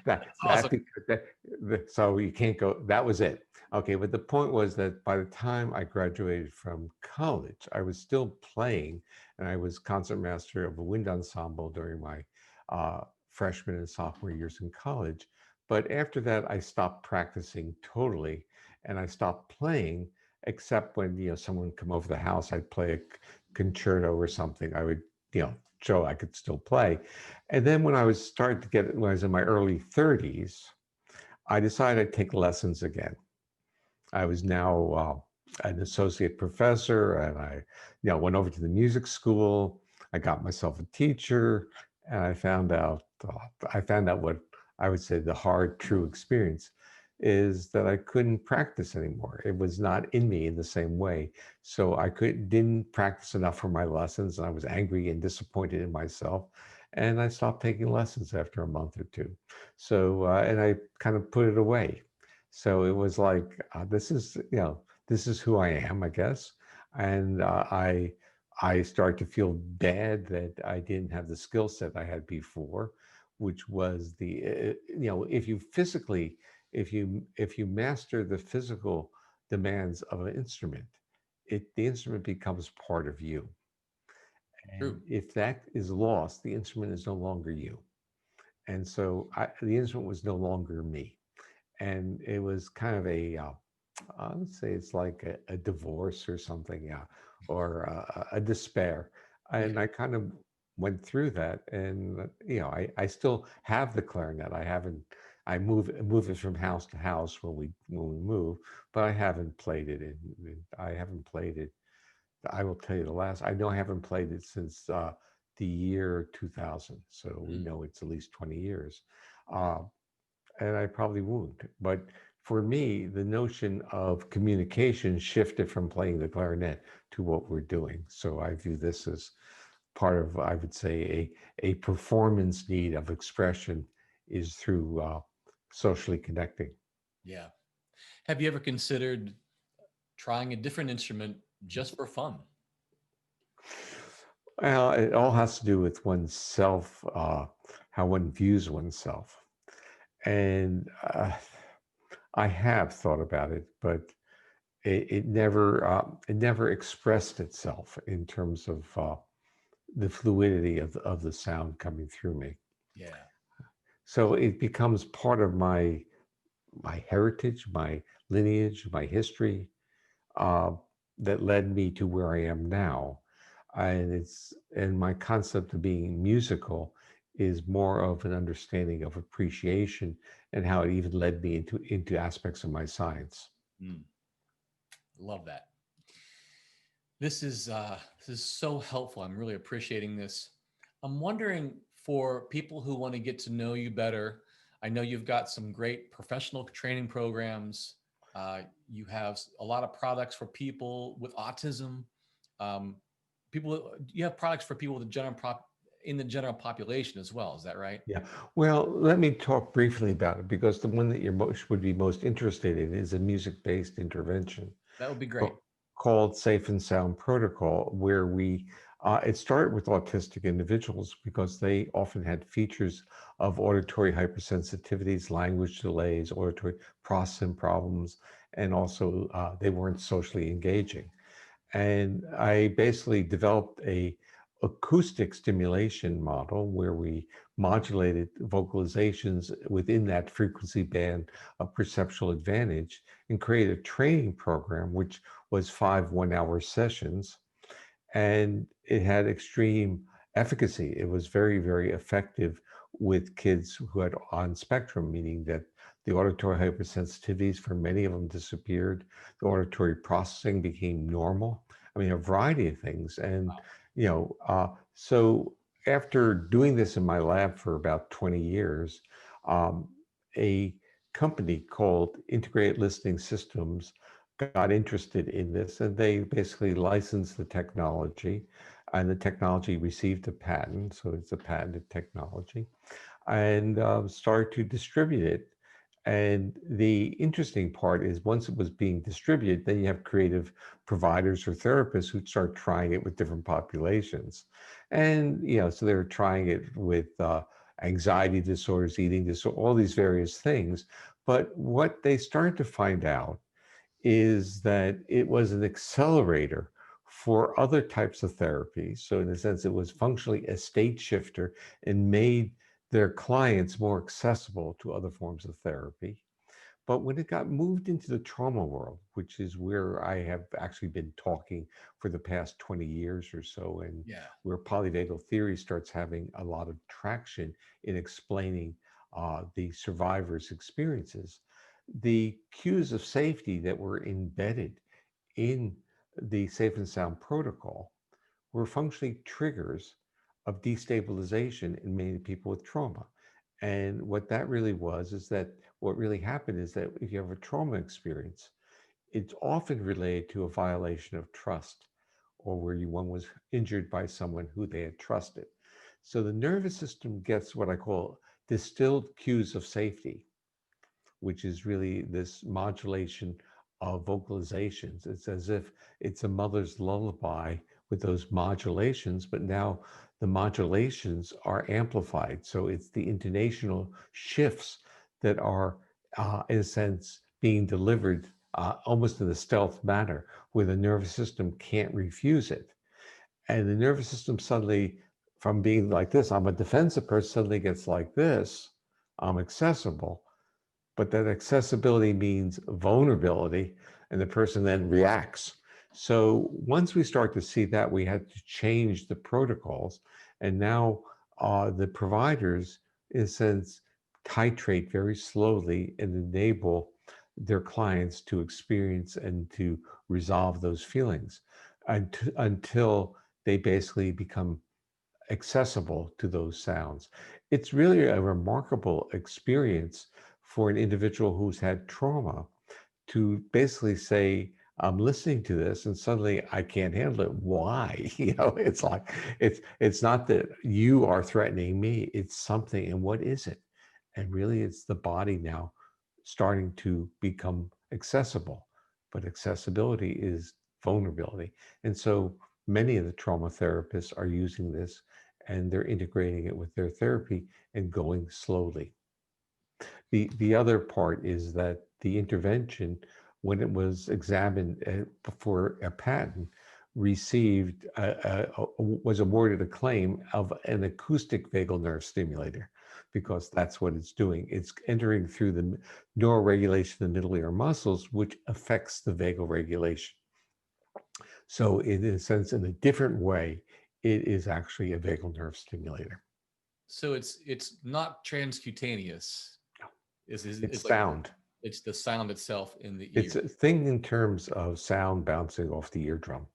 That's awesome. so you can't go. That was it. Okay, but the point was that by the time I graduated from college, I was still playing, and I was concertmaster of a wind ensemble during my freshman and sophomore years in college. But after that, I stopped practicing totally, and I stopped playing, except when someone would come over the house. I'd play a concerto or something. I would show I could still play. And then when I was starting to get, when I was in my early 30s, I decided I'd take lessons again. I was now an associate professor, and I, went over to the music school. I got myself a teacher, and I found out what I would say the hard, true experience is that I couldn't practice anymore. It was not in me in the same way. So I didn't practice enough for my lessons, and I was angry and disappointed in myself. And I stopped taking lessons after a month or two. So, and I kind of put it away. So it was like, this is who I am, I guess. And I started to feel bad that I didn't have the skill set I had before, which was if you physically, if you master the physical demands of an instrument, the instrument becomes part of you. And True. if that is lost, the instrument is no longer you. And so the instrument was no longer me. And it was kind of I would say it's like a divorce or something, yeah, or a despair. Yeah. And I kind of went through that, and I still have the clarinet. I move it from house to house when we move, but I haven't played it. I haven't played it. I will tell you the last. I know I haven't played it since the year 2000. So we Mm. know it's at least 20 years. Uh, and I probably won't. But for me, the notion of communication shifted from playing the clarinet to what we're doing. So I view this as part of, I would say, a performance need of expression is through socially connecting. Yeah. Have you ever considered trying a different instrument just for fun? Well, it all has to do with oneself, how one views oneself. And I have thought about it, but it never expressed itself in terms of the fluidity of the sound coming through me. Yeah. So it becomes part of my heritage, my lineage, my history uh, that led me to where I am now. And my concept of being musical is more of an understanding of appreciation and how it even led me into aspects of my science. Mm. Love that. This is so helpful. I'm really appreciating this. I'm wondering, for people who want to get to know you better, I know you've got some great professional training programs. You have a lot of products for people with autism. Um, you have products for people with in the general population as well. Is that right? Yeah. Well, let me talk briefly about it because the one that you're most would be most interested in is a music-based intervention That would be great. ca- called Safe and Sound Protocol, where it started with autistic individuals because they often had features of auditory hypersensitivities, language delays, auditory processing problems, and also they weren't socially engaging. And I basically developed a acoustic stimulation model where we modulated vocalizations within that frequency band of perceptual advantage and created a training program which was 5 1-hour sessions, and it had extreme efficacy. It was very, very effective with kids who had on spectrum, meaning that the auditory hypersensitivities for many of them disappeared. The auditory processing became normal. I mean, a variety of things. And, so after doing this in my lab for about 20 years, um, a company called Integrated Listening Systems got interested in this, and they basically licensed the technology, and the technology received a patent, so it's a patented technology, and started to distribute it. And the interesting part is once it was being distributed, then you have creative providers or therapists who start trying it with different populations. And, so they were trying it with anxiety disorders, eating disorders, all these various things. But what they started to find out is that it was an accelerator for other types of therapy. So, in a sense, it was functionally a state shifter and made their clients more accessible to other forms of therapy. But when it got moved into the trauma world, which is where I have actually been talking for the past 20 years or so, and Yeah. where polyvagal theory starts having a lot of traction in explaining the survivors' experiences, the cues of safety that were embedded in the Safe and Sound protocol were functionally triggers of destabilization in many people with trauma. And what that really was is that what really happened is that if you have a trauma experience, it's often related to a violation of trust or where one was injured by someone who they had trusted. So the nervous system gets what I call distilled cues of safety, which is really this modulation of vocalizations. It's as if it's a mother's lullaby with those modulations, but now the modulations are amplified. So it's the intonational shifts that are, in a sense, being delivered almost in a stealth manner where the nervous system can't refuse it. And the nervous system suddenly, from being like this, I'm a defensive person, suddenly gets like this, I'm accessible, but that accessibility means vulnerability, and the person then reacts. So once we start to see that, we had to change the protocols, and now the providers, in a sense, titrate very slowly and enable their clients to experience and to resolve those feelings until they basically become accessible to those sounds. It's really a remarkable experience for an individual who's had trauma to basically say, I'm listening to this and suddenly I can't handle it. Why? It's like it's not that you are threatening me, it's something. And what is it? And really it's the body now starting to become accessible. But accessibility is vulnerability. And so many of the trauma therapists are using this and they're integrating it with their therapy and going slowly. The other part is that the intervention, when it was examined for a patent, received was awarded a claim of an acoustic vagal nerve stimulator because that's what it's doing. It's entering through the neuroregulation of the middle ear muscles, which affects the vagal regulation. So, in a sense, in a different way, it is actually a vagal nerve stimulator. So it's not transcutaneous. It's It's like sound. it's the sound itself in the It's ear. a thing in terms of sound bouncing off the eardrum.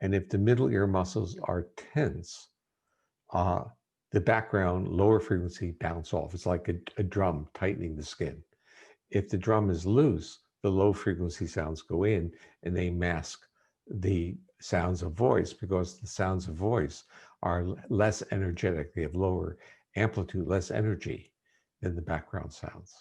And if the middle ear muscles are tense, uh, the background lower frequency bounce off. It's like a drum tightening the skin. If the drum is loose, the low frequency sounds go in and they mask the sounds of voice because the sounds of voice are less energetic. They have lower amplitude, less energy than the background sounds.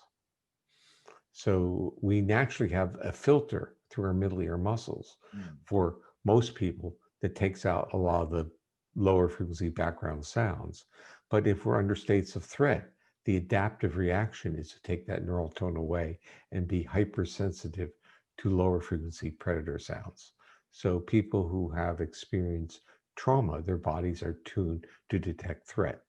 So we naturally have a filter through our middle ear muscles Mm. for most people that takes out a lot of the lower frequency background sounds. But if we're under states of threat, the adaptive reaction is to take that neural tone away and be hypersensitive to lower frequency predator sounds. So people who have experienced trauma, their bodies are tuned to detect threat.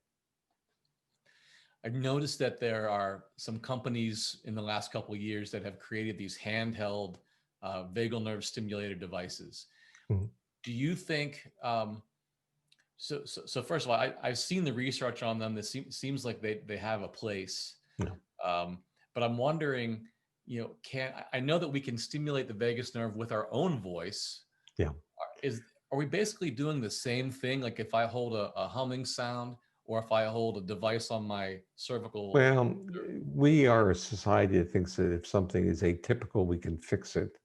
I've noticed that there are some companies in the last couple of years that have created these handheld vagal nerve stimulator devices. Mhm. Do you think so first of all, I've seen the research on them. That seems like they have a place. Yeah. But I'm wondering, can I know that we can stimulate the vagus nerve with our own voice? Yeah. Are we basically doing the same thing? Like if I hold a humming sound, or if I hold a device on my cervical? Well, we are a society that thinks that if something is atypical, we can fix it.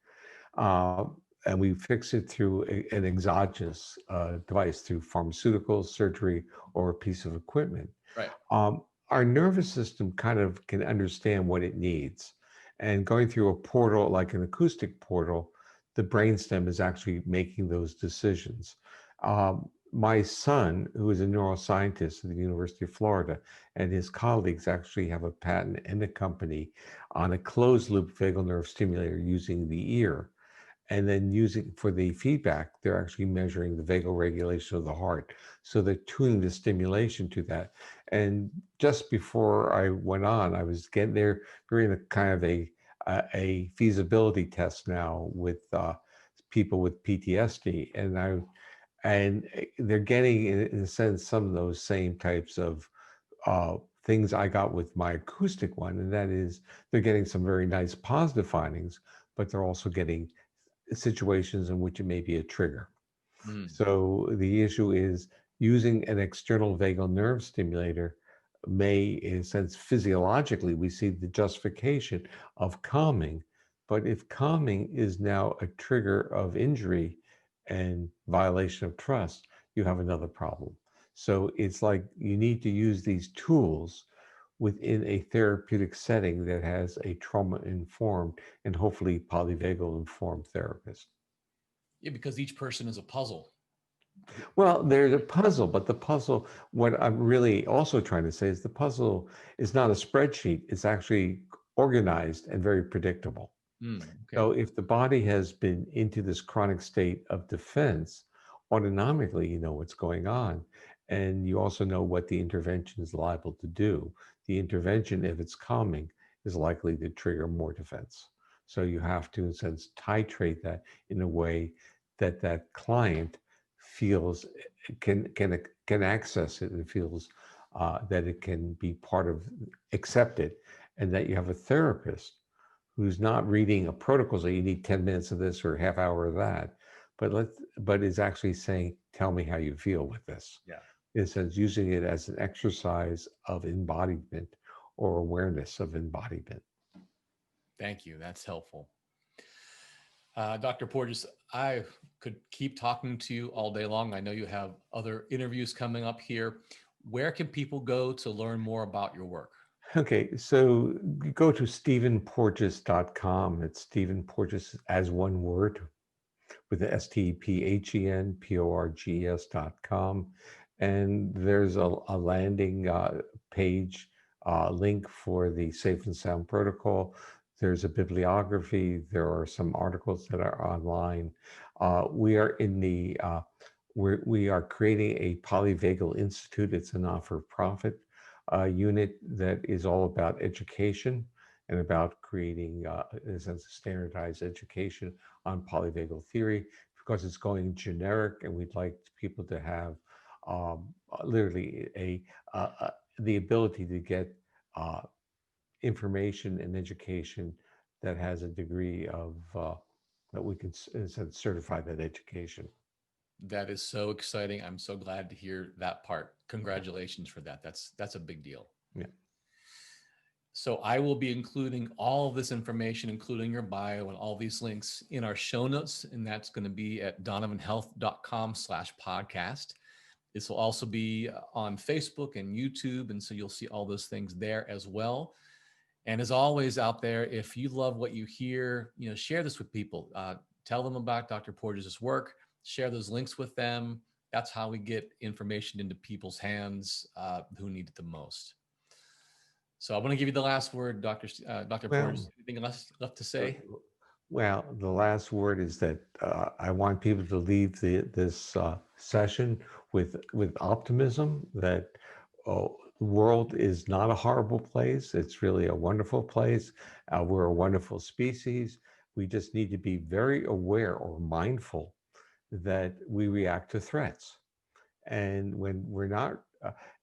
Uh, and we fix it through an exogenous device, through pharmaceuticals, surgery, or a piece of equipment. Right. Our nervous system kind of can understand what it needs. And going through a portal, like an acoustic portal, the brainstem is actually making those decisions. My son, who is a neuroscientist at the University of Florida, and his colleagues actually have a patent and a company on a closed loop vagal nerve stimulator using the ear. And then using for the feedback, they're actually measuring the vagal regulation of the heart. So they're tuning the stimulation to that. And just before I went on, I was getting there during a kind of a feasibility test now with people with PTSD, and they're getting in a sense some of those same types of things I got with my acoustic one, and that is they're getting some very nice positive findings, but they're also getting situations in which it may be a trigger. Mm. So the issue is using an external vagal nerve stimulator may, in a sense, physiologically, we see the justification of calming. But if calming is now a trigger of injury and violation of trust, you have another problem. So it's like you need to use these tools within a therapeutic setting that has a trauma informed and hopefully polyvagal informed therapist. Yeah, because each person is a puzzle. Well, there's a puzzle, but the puzzle, what I'm really also trying to say is the puzzle is not a spreadsheet, it's actually organized and very predictable. Mm, okay. So if the body has been into this chronic state of defense, autonomically you know what's going on. And you also know what the intervention is liable to do. The intervention, if it's calming, is likely to trigger more defense. So you have to, in a sense, titrate that in a way that that client feels can access it and feels that it can be part of accepted, and that you have a therapist who's not reading a protocol saying you need 10 minutes of this or a half hour of that, but is actually saying, tell me how you feel with this. Yeah. In a sense, using it as an exercise of embodiment or awareness of embodiment. Thank you. That's helpful. Dr. Porges, I could keep talking to you all day long. I know you have other interviews coming up here. Where can people go to learn more about your work? Okay, so you go to stephenporges.com. It's Stephen Porges as one word with the STEPHENPORGES.com. And there's a landing page link for the Safe and Sound Protocol. There's a bibliography. There are some articles that are online. We are in the we are creating a Polyvagal Institute. It's a not-for-profit unit that is all about education and about creating, in a sense, standardized education on polyvagal theory, because it's going generic, and we'd like people to have literally the ability to get uh, information and education that has a degree of that we can, in a sense, certify that education. That is so exciting. I'm so glad to hear that part. Congratulations for that. That's a big deal. Yeah. So I will be including all of this information, including your bio and all these links in our show notes. And that's going to be at donovanhealth.com/podcast. This will also be on Facebook and YouTube. And so you'll see all those things there as well. And as always out there, if you love what you hear, share this with people. Tell them about Dr. Porges' work, share those links with them. That's how we get information into people's hands who need it the most. So I want to give you the last word, Dr. Porges. Anything left to say? Well, the last word is that I want people to leave this session with optimism that the world is not a horrible place. It's really a wonderful place. We're a wonderful species. We just need to be very aware or mindful that we react to threats. And when we're not,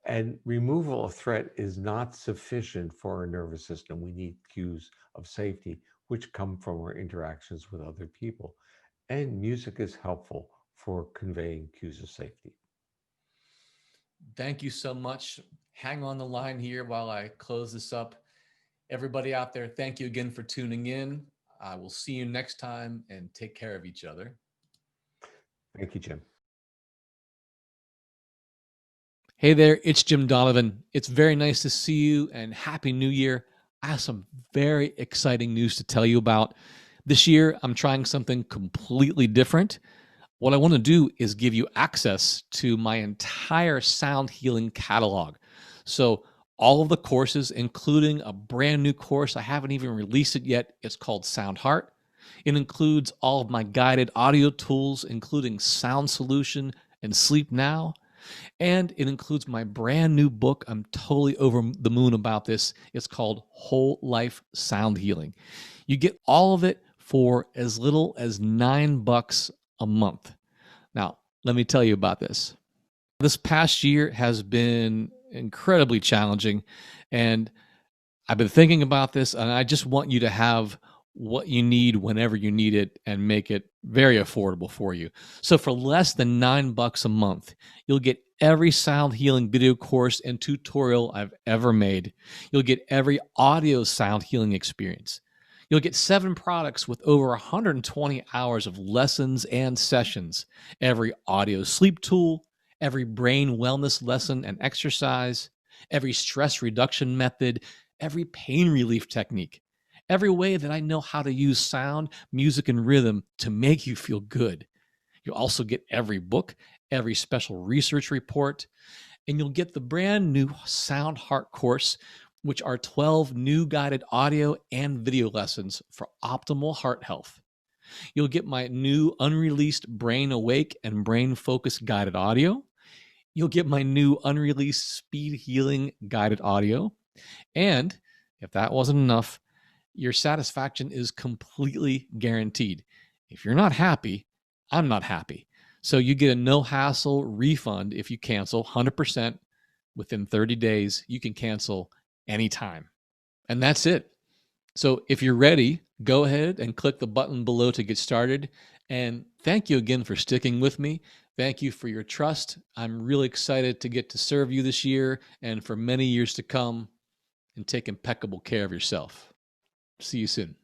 and removal of threat is not sufficient for our nervous system. We need cues of safety, which come from our interactions with other people. And music is helpful for conveying cues of safety. Thank you so much. Hang on the line here while I close this up. Everybody out there, thank you again for tuning in. I will see you next time, and take care of each other. Thank you, Jim. Hey there, it's Jim Donovan. It's very nice to see you, and Happy New Year. I have some very exciting news to tell you about. This year, I'm trying something completely different. What I want to do is give you access to my entire sound healing catalog. So all of the courses, including a brand new course, I haven't even released it yet. It's called Sound Heart. It includes all of my guided audio tools, including Sound Solution and Sleep Now. And it includes my brand new book. I'm totally over the moon about this. It's called Whole Life Sound Healing. You get all of it for as little as $9 a month. Now, let me tell you about this. This past year has been incredibly challenging, and I've been thinking about this, and I just want you to have what you need whenever you need it and make it very affordable for you. So for less than $9 a month, you'll get every sound healing video course and tutorial I've ever made. You'll get every audio sound healing experience. You'll get 7 products with over 120 hours of lessons and sessions, every audio sleep tool, every brain wellness lesson and exercise, every stress reduction method, every pain relief technique, every way that I know how to use sound, music, and rhythm to make you feel good. You'll also get every book, every special research report, and you'll get the brand new Sound Heart course, which are 12 new guided audio and video lessons for optimal heart health. You'll get my new unreleased Brain Awake and Brain Focus guided audio. You'll get my new unreleased Speed Healing guided audio. And if that wasn't enough, your satisfaction is completely guaranteed. If you're not happy, I'm not happy. So you get a no-hassle refund if you cancel 100% within 30 days. You can cancel anytime. And that's it. So if you're ready, go ahead and click the button below to get started. And thank you again for sticking with me. Thank you for your trust. I'm really excited to get to serve you this year and for many years to come, and take impeccable care of yourself. See you soon.